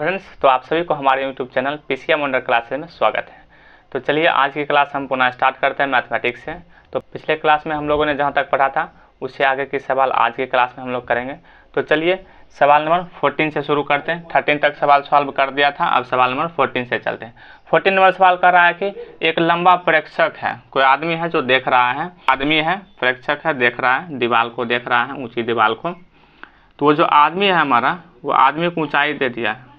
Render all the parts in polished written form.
Friends, तो आप सभी को हमारे YouTube channel PCM under classes में स्वागत है। तो चलिए आज की क्लास हम पुनः स्टार्ट करते हैं मैथमेटिक्स से। तो पिछले क्लास में हम लोगों ने जहां तक पढ़ा था उससे आगे के सवाल आज की क्लास में हम लोग करेंगे। तो चलिए सवाल नंबर 14 से शुरू करते हैं। 13 तक सवाल सॉल्व कर दिया था, अब सवाल नंबर 14 से चलते हैं। 14 नंबर सवाल कर रहा है कि एक लंबा प्रेक्षक है, कोई आदमी है जो देख रहा है, आदमी है प्रेक्षक है, देख रहा है, दीवार को देख रहा है, ऊँची दीवार को। तो वो जो आदमी है हमारा, वो आदमी को ऊंचाई दे दिया है,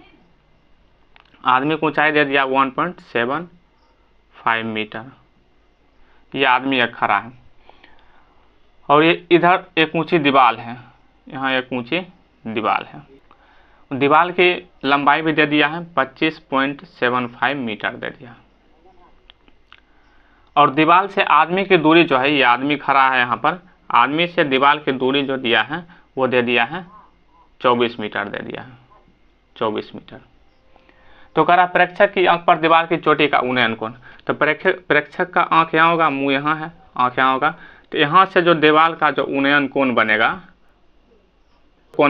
आदमी को ऊंचाई दे दिया 1.75 मीटर। ये आदमी एक खड़ा है और ये इधर एक ऊंची दीवार है, यहाँ एक ऊंची दीवार है। दीवार की लंबाई भी दे दिया है 25.75 मीटर दे दिया। और दीवार से आदमी की दूरी जो है, ये आदमी खड़ा है यहाँ पर, आदमी से दीवार की दूरी जो दिया है वो दे दिया है 24 मीटर दे दिया है, 24 मीटर। तो कह रहा प्रेक्षक की आंख पर दीवार की चोटी का उन्नयन कोण। तो प्रेक्षक का आंख यहाँ होगा, मुंह यहाँ है, आंख यहाँ होगा। तो यहाँ से जो दीवार का जो उन्नयन कोण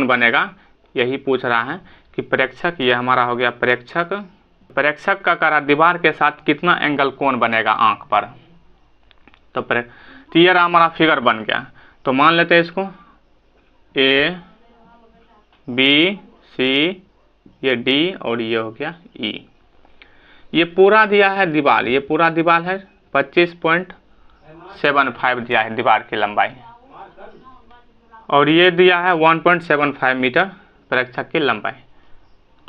बनेगा, यही पूछ रहा है कि प्रेक्षक, ये हमारा हो गया प्रेक्षक का कह रहा दीवार के साथ कितना एंगल कोण बनेगा आंख पर। तो ये रहा हमारा फिगर बन गया। तो मान लेते हैं इसको ए बी सी, ये डी और ये हो गया ई। ये पूरा दिया है दीवार, ये पूरा दीवार है 25.75 दिया है दीवार की लंबाई, और ये दिया है 1.75 मीटर प्रेक्षक की लंबाई।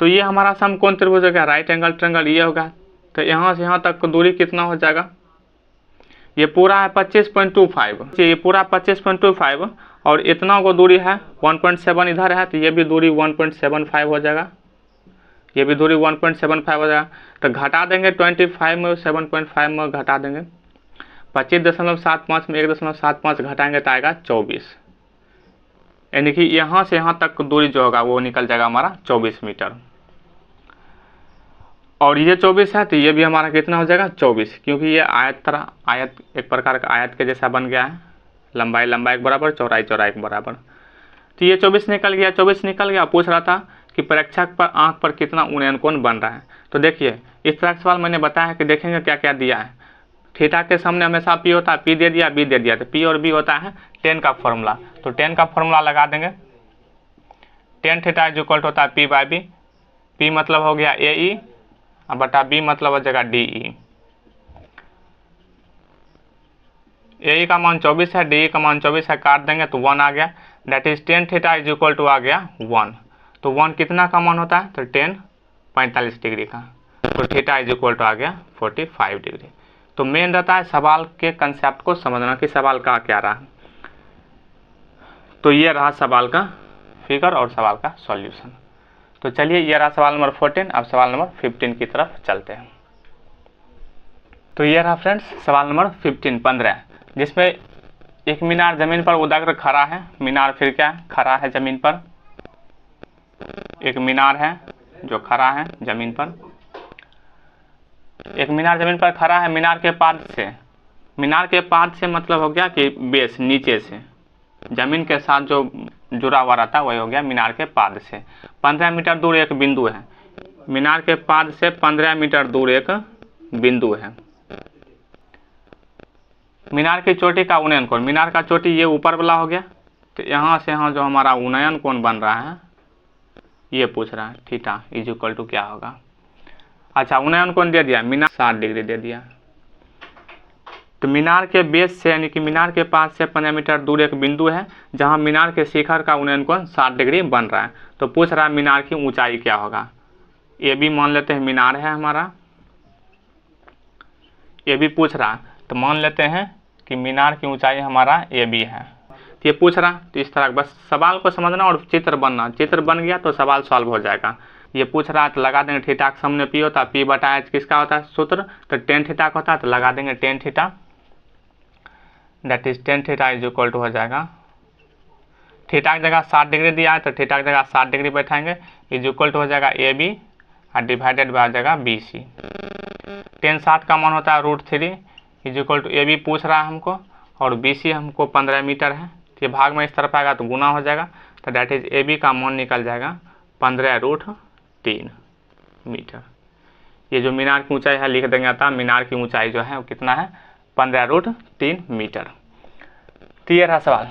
तो ये हमारा समकोण त्रिभुज हो गया, राइट एंगल ट्रायंगल ये होगा। तो यहाँ से यहाँ तक दूरी कितना हो जाएगा, ये पूरा है 25.25, ये पूरा 25.25 और इतना को दूरी है 1.7 इधर है, तो ये भी दूरी 1.75 हो जाएगा, ये भी दूरी 1.75 हो जाएगा। तो घटा देंगे 25 में 7.5 में घटा देंगे, 25.75 में 1.75 घटाएंगे तो आएगा 24। यानी कि यहाँ से यहाँ तक दूरी जो होगा वो निकल जाएगा हमारा 24 मीटर। और ये 24 है तो ये भी हमारा कितना हो जाएगा 24, क्योंकि ये आयत एक प्रकार का आयत के जैसा बन गया है, लंबाई के बराबर, चौड़ाई के बराबर। तो ये 24 निकल गया, 24 निकल गया। पूछ रहा था कि प्रेक्षक पर आंख पर कितना उन्नयन कोण बन रहा है। तो देखिए इस तरह का सवाल मैंने बताया है कि देखेंगे क्या क्या दिया है। थीटा के सामने हमेशा पी होता है, पी दे दिया, बी दे दिया। तो पी और बी होता है टेन का फॉर्मूला, तो टेन का फॉर्मूला लगा देंगे। टेन थीटा इज इक्वल होता है पी बाई बी। पी मतलब हो गया ए ई बटा बी मतलब हो जाएगा डी ई। ए ई का मान 24 है, डी ई का मान 24 है, काट देंगे तो 1 आ गया। That is tan theta is equal to आ गया 1। तो 1 कितना का मान होता है, तो 10 45 डिग्री का। तो थीटा इज इक्वल टू आ गया 45 डिग्री। तो मेन रहता है सवाल के कंसेप्ट को समझना कि सवाल का क्या रहा। तो ये रहा सवाल का फिगर और सवाल का सॉल्यूशन। तो चलिए ये रहा सवाल नंबर 14। अब सवाल नंबर 15 की तरफ चलते हैं। तो ये रहा फ्रेंड्स सवाल नंबर 15, जिसमें एक मीनार जमीन पर उदागर खड़ा है। मीनार फिर क्या खड़ा है जमीन पर, एक मीनार है जो खड़ा है जमीन पर, एक मीनार जमीन पर खड़ा है। मीनार के पाद से मतलब हो गया कि बेस, नीचे से जमीन के साथ जो जुड़ा हुआ रहता है वही हो गया मीनार के पाद से। 15 मीटर दूर एक बिंदु है, मीनार के पाद से 15 मीटर दूर एक बिंदु है। मीनार की चोटी का उन्नयन कोण, मीनार का चोटी ये ऊपर वाला हो गया। तो यहाँ से यहाँ जो हमारा उन्नयन कोण बन रहा है ये पूछ रहा है, थीटा इज इक्वल टू क्या होगा। अच्छा, उन्नयन कोण दे दिया, मीनार 60 डिग्री दे दिया। तो मीनार के बेस से यानी कि मीनार के पास से 15 मीटर दूर एक बिंदु है जहां मीनार के शिखर का उन्नयन कोण 60 डिग्री बन रहा है। तो पूछ रहा है मीनार की ऊंचाई क्या होगा। ये भी मान लेते हैं मीनार है हमारा, ये भी पूछ रहा है। तो मान लेते हैं कि मीनार की ऊंचाई हमारा ए बी है। तो ये पूछ रहा, तो इस तरह बस सवाल को समझना और चित्र बनना, चित्र बन गया तो सवाल सॉल्व हो जाएगा। ये पूछ रहा है तो लगा देंगे थीटा के सामने पी होता है, पी बटा एच किसका होता है सूत्र, तो टेन थीटा का होता है। तो लगा देंगे tan theta, that is tan theta is equal to हो जाएगा, थीटा की जगह 60 डिग्री दिया है तो थीटा की जगह 60 डिग्री बैठाएंगे, इज इक्वल टू हो जाएगा ए बी और डिवाइडेड बाय हो जाएगा बी सी। 10 60 का मान होता है √3 is equal to A B पूछ रहा है हमको, और बी सी हमको 15 मीटर है। ये भाग में इस तरफ आएगा तो गुना हो जाएगा। तो दैट इज ए बी का मान निकल जाएगा 15√3। मीटर। ये जो मीनार की ऊंचाई है लिख देंगे, अतः मीनार की ऊंचाई जो है वो कितना है 15√3 मीटर। तो ये रहा सवाल।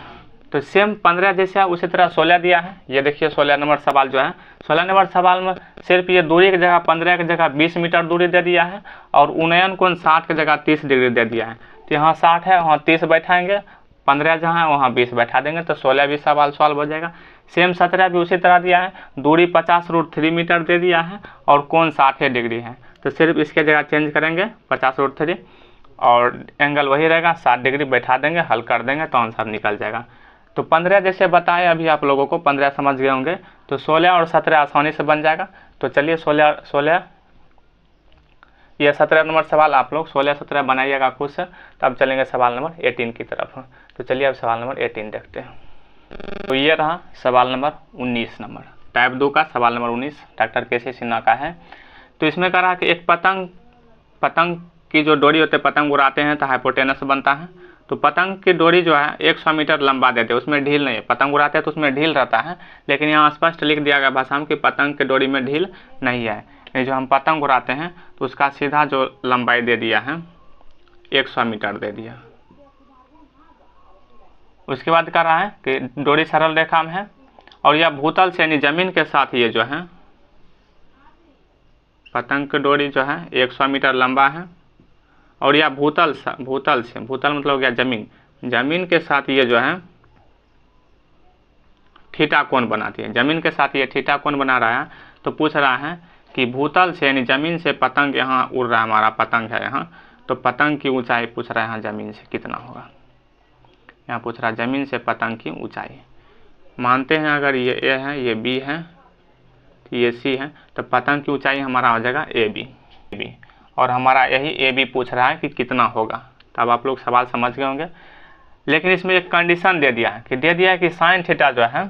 तो सेम 15 जैसे है उसी तरह 16 दिया है। ये देखिए 16 नंबर सवाल जो है, 16 नंबर सवाल में सिर्फ ये दूरी की जगह 15 की जगह 20 मीटर दूरी दे दिया है और उन्नयन कोण 60 की जगह 30 डिग्री दे दिया है। तो यहाँ 60 है, वहाँ 30 बैठाएंगे, 15 जहाँ है वहाँ 20 बैठा देंगे, तो 16 भी सवाल सॉल्व हो जाएगा। सेम 17 भी उसी तरह दिया है, दूरी 50√3 मीटर दे दिया है और कोण 60 डिग्री है। तो सिर्फ इसके जगह चेंज करेंगे 50√3 और एंगल वही रहेगा, 60 डिग्री बैठा देंगे, हल कर देंगे तो आंसर निकल जाएगा। तो 15 जैसे बताए अभी आप लोगों को, 15 समझ गए होंगे, तो 16 और 17 आसानी से बन जाएगा। तो चलिए 16 ये 17 नंबर सवाल आप लोग 16-17 बनाइएगा खुद से। तब चलेंगे सवाल नंबर 18 की तरफ। तो चलिए अब सवाल नंबर 18 देखते हैं। तो ये रहा सवाल नंबर 19 नंबर, टाइप 2 का सवाल नंबर 19 डॉक्टर केसी सिन्हा का है। तो इसमें कह रहा कि एक पतंग की जो डोरी होते हैं, पतंग उड़ाते हैं तो हाइपोटेनस बनता है। तो पतंग की डोरी जो है 100 मीटर लंबा देते हैं, उसमें ढील नहीं है। पतंग उड़ाते हैं तो उसमें ढील रहता है, लेकिन यहाँ स्पष्ट लिख दिया गया भाषा में कि पतंग की डोरी में ढील नहीं है। ये जो हम पतंग उड़ाते हैं तो उसका सीधा जो लंबाई दे दिया है 100 मीटर दे दिया। उसके बाद कह रहा है कि डोरी सरल रेखा में है और यह भूतल से यानी जमीन के साथ ये जो है पतंग की डोरी जो है 100 मीटर लंबा है और यह भूतल मतलब हो गया जमीन के साथ ये जो है थीटा कोण बनाती है। जमीन के साथ ये थीटा कोण बना रहा है। तो पूछ रहा है कि भूतल से यानी जमीन से पतंग यहाँ उड़ रहा है, हमारा पतंग है यहाँ, तो पतंग की ऊंचाई पूछ रहा है यहाँ जमीन से कितना होगा। यहाँ पूछ रहा है जमीन से पतंग की ऊंचाई। मानते हैं अगर ये ए है, ये बी है, तो ये सी है, तो पतंग की ऊंचाई हमारा हो जाएगा ए बी और हमारा यही ए बी पूछ रहा है कि कितना होगा। तब आप लोग सवाल समझ गए होंगे। लेकिन इसमें एक कंडीशन दे दिया है कि साइन थीटा जो है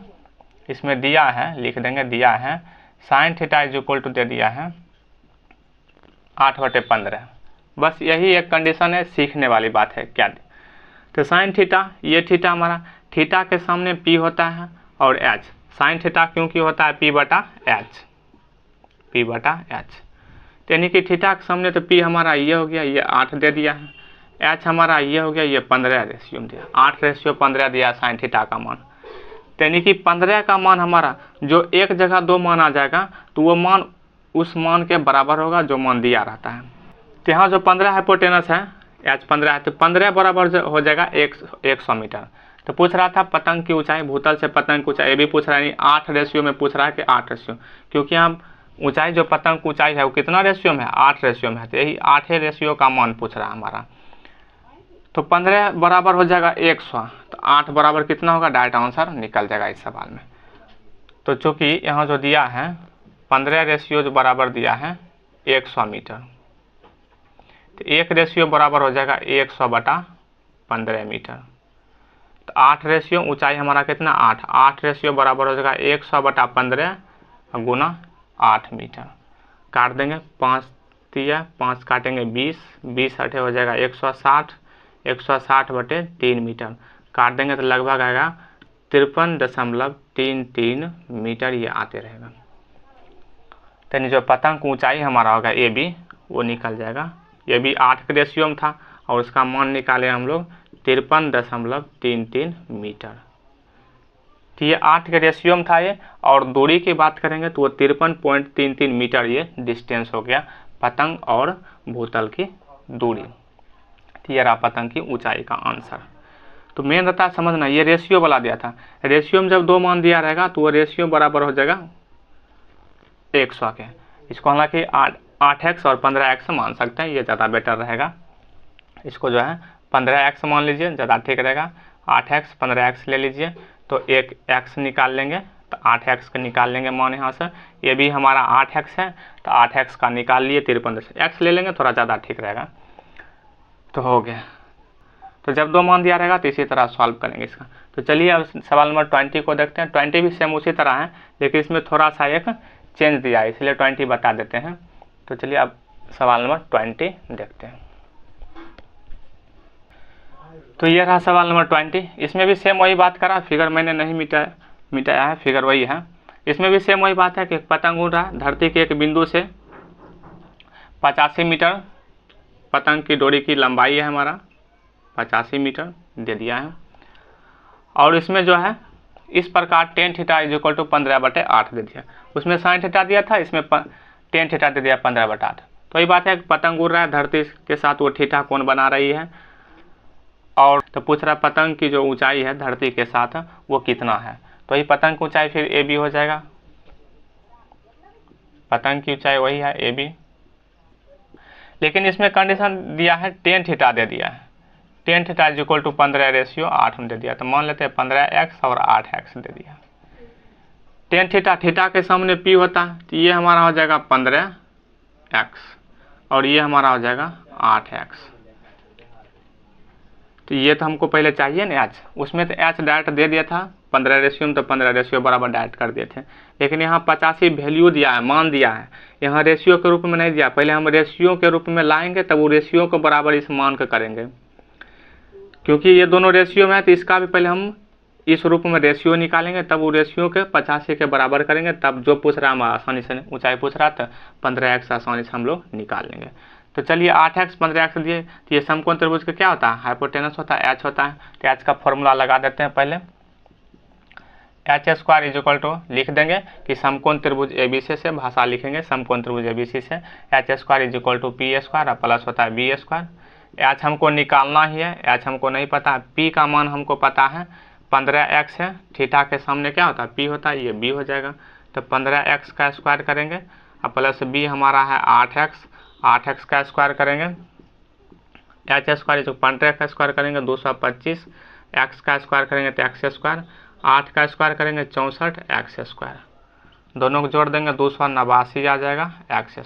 इसमें दिया है, लिख देंगे दिया है sine theta is equal to दे दिया है 8/15। बस यही एक कंडीशन है, सीखने वाली बात है क्या। तो साइन थीटा, ये थीटा हमारा, थीटा के सामने पी होता है और एच। साइन थीटा क्योंकि होता है P/H, यानी कि थीटा के सामने तो P हमारा ये हो गया, ये 8 दे दिया है, H हमारा ये हो गया, ये 15 रेशियो में दिया, 8/15 दिया साइन थीटा का मान। यानी कि 15 का मान हमारा जो एक जगह दो मान आ जाएगा तो वो मान उस मान के बराबर होगा जो मान दिया रहता है। तो यहाँ जो 15 हाइपोटेनस है, H 15 है, तो 15 बराबर हो जाएगा 100 मीटर। तो पूछ रहा था पतंग की ऊंचाई, भूतल से पतंग की ऊंचाई, ये भी पूछ रहा है 8 रेशियो में पूछ रहा है कि 8 रेशियो, क्योंकि हम ऊंचाई जो पतंग की ऊंचाई है वो कितना रेशियो में है 8 रेशियो में है, तो यही 8 रेशियो का मान पूछ रहा है हमारा। तो 15 बराबर हो जाएगा 100, तो 8 बराबर कितना होगा, डायरेक्ट आंसर निकल जाएगा इस सवाल में। तो चूँकि यहाँ जो दिया है 15 रेशियो जो बराबर दिया है 100 मीटर, तो 1 रेशियो बराबर हो जाएगा 100/15 मीटर। तो 8 रेशियो ऊंचाई हमारा कितना 8 रेशियो बराबर हो जाएगा 100/15 गुना 8 मीटर। काट देंगे 5 दिया, 5 काटेंगे 20 8 हो जाएगा 160/3 मीटर। काट देंगे तो लगभग आएगा 53.33 मीटर ये आते रहेगा। तो जो पतंग की ऊंचाई हमारा होगा ए बी वो निकल जाएगा। ये भी 8 के रेशियो में था और उसका मान निकाले हम लोग 53.33 मीटर। तो ये 8 के रेशियो में था ये, और दूरी की बात करेंगे तो वो 53.33 मीटर ये डिस्टेंस हो गया पतंग और भूतल की दूरी। तो ये रहा पतंग की ऊंचाई का आंसर। तो मेन रहता है समझना, ये रेशियो वाला दिया था, रेशियो में जब दो मान दिया रहेगा तो वो रेशियो बराबर हो जाएगा 100 के। इसको हालांकि 8x और 15x मान सकते हैं, ये ज़्यादा बेटर रहेगा। इसको जो है 15x मान लीजिए, ज़्यादा ठीक रहेगा। 8x 15x ले लीजिए तो एक x निकाल लेंगे, तो 8x का निकाल लेंगे मान यहाँ से। ये भी हमारा 8x है तो 8x का निकाल लिए 53x ले लेंगे, थोड़ा ज़्यादा ठीक रहेगा। तो हो गया। तो जब दो मान दिया रहेगा तो इसी तरह सॉल्व करेंगे इसका। तो चलिए अब सवाल नंबर 20 को देखते हैं। 20 भी सेम उसी तरह है, लेकिन इसमें थोड़ा सा एक चेंज दिया है, इसलिए 20 बता देते हैं। तो चलिए अब सवाल नंबर 20 देखते हैं। तो ये रहा सवाल नंबर 20। इसमें भी सेम वही बात करा, फिगर मैंने नहीं मिटाया है, फिगर वही है। इसमें भी सेम वही बात है कि पतंग उड़ रहा है धरती के एक बिंदु से 85 मीटर पतंग की डोरी की लंबाई है हमारा, 85 मीटर दे दिया है। और इसमें जो है इस प्रकार tan theta is equal to 15/8 दे दिया। उसमें sin थीटा दिया था, इसमें tan थीटा दे दिया 15/8। तो ये बात है कि पतंग उड़ रहा है धरती के साथ, वो थीटा कोण बना रही है। और तो पूछ रहा पतंग की जो ऊंचाई है धरती के साथ वो कितना है। तो ये पतंग की ऊंचाई फिर AB हो जाएगा, पतंग की ऊंचाई वही है AB। लेकिन इसमें कंडीशन दिया है tan थीटा दे दिया है, tan theta is equal to 15/8 में दे दिया। तो मान लेते हैं 15x और 8x दे दिया। tan थीटा, थीटा के सामने P होता है, तो ये हमारा हो जाएगा 15x और ये हमारा हो जाएगा 8x। तो ये तो हमको पहले चाहिए ना h, उसमें तो h डायरेक्ट दे दिया था 15 रेशियो में, तो 15 रेशियो बराबर डायरेक्ट कर दिए थे। लेकिन यहाँ 85 वैल्यू दिया है, मान दिया है, यहाँ रेशियो के रूप में नहीं दिया। पहले हम रेशियो के रूप में लाएंगे तब वो रेशियो को बराबर इस मान का करेंगे, क्योंकि ये दोनों रेशियो में है। तो इसका भी पहले हम इस रूप में रेशियो निकालेंगे, तब वो रेशियो के 85 के बराबर करेंगे, तब जो पूछ रहा है हम आसानी से ऊंचाई पूछ रहा था 15x आसानी से हम लोग निकाल लेंगे। तो चलिए 8x 15x दिए, तो ये समकोण त्रिभुज का क्या होता है, हाइपोटेनस होता है, h होता है। तो h का फॉर्मूला लगा देते हैं पहले, h² इज इक्वल टू लिख देंगे कि समकोण त्रिभुज ABC से भाषा लिखेंगे, समकोण त्रिभुज ABC से h² is equal to P² और प्लस होता है B²। h हमको निकालना ही है, h हमको नहीं पता, P का मान हमको पता है 15x है, थीटा के सामने क्या होता है P होता है, ये B हो जाएगा। तो 15x का स्क्वायर करेंगे और प्लस B हमारा है 8x का स्क्वायर करेंगे, h² जो 15 का स्क्वायर करेंगे 225, x का स्क्वायर करेंगे तो x², 8 का स्क्वायर करेंगे 64 x², दोनों को जोड़ देंगे 289 आ जाएगा x²।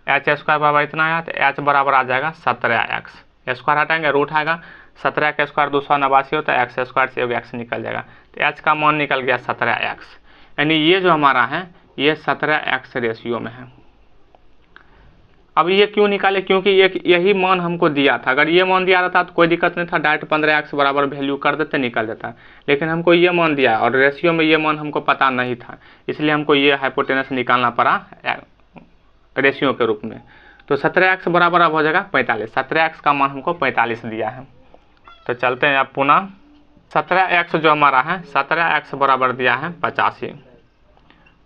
h² बराबर इतना आया, तो h बराबर आ जाएगा 17x, स्क्वायर हटाएंगे रूट आएगा, 17 का स्क्वायर 289 होता है, x² से x निकल जाएगा। तो h का मान निकल गया 17x, यानी ये जो हमारा है ये 17x रेशियो में है। अब ये क्यों निकाले, क्योंकि यही मान हमको दिया था। अगर ये मान दिया रहता तो कोई दिक्कत नहीं था, डायरेक्ट 15x बराबर वैल्यू कर देते निकल जाता। लेकिन हमको ये मान दिया और रेशियो में ये मान हमको पता नहीं था, इसलिए हमको ये हाइपोटेनस निकालना पड़ा रेशियो के रूप में। तो 17x बराबर अब हो जाएगा 45, 17x का मान हमको 45 दिया है। तो चलते हैं अब पुनः 17x जो हमारा है, 17x बराबर दिया है 85।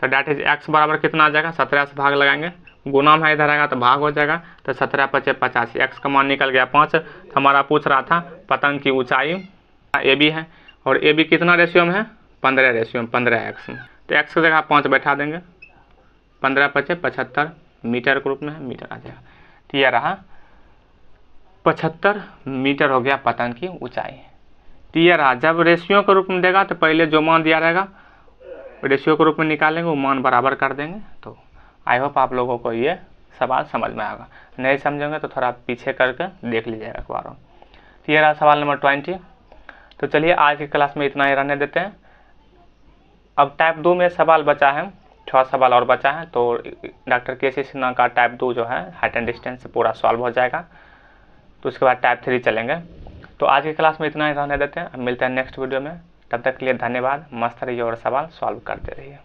तो डेट इज x बराबर कितना आ जाएगा, 17 से भाग लगाएंगे, गुना में इधर आएगा तो भाग हो जाएगा। तो 17 × 5 = 85, x का मान निकल गया 5। हमारा पूछ रहा था पतंग की ऊंचाई AB है, और AB कितना रेशियो में है, 15 रेशियो में, 15x में। तो x की जगह 5 बैठा देंगे, 15 × 5 = 75 मीटर के रूप में है, मीटर आ जाएगा। तो यह रहा 75 मीटर हो गया पतंग की ऊंचाई। तो यह रहा, जब रेशियो के रूप में देगा तो पहले जो मान दिया रहेगा रेशियो के रूप में निकालेंगे, वो मान बराबर कर देंगे। तो आई होप आप लोगों को ये सवाल समझ में आएगा, नहीं समझेंगे तो थोड़ा पीछे करके देख लीजिएगा एक बार। तो ये रहा सवाल नंबर 20। तो चलिए आज की क्लास में इतना ही रहने देते हैं। अब टाइप 2 में सवाल बचा है, 6 सवाल और बचा है। तो डॉक्टर KC सिन्हा का टाइप 2 जो है हाइट एंड डिस्टेंस से पूरा सॉल्व हो जाएगा। तो उसके बाद टाइप 3 चलेंगे। तो आज की क्लास में इतना ही रहने देते हैं, अब मिलते हैं नेक्स्ट वीडियो में। तब तक के लिए धन्यवाद, मस्त रहिए और सवाल सॉल्व करते रहिए।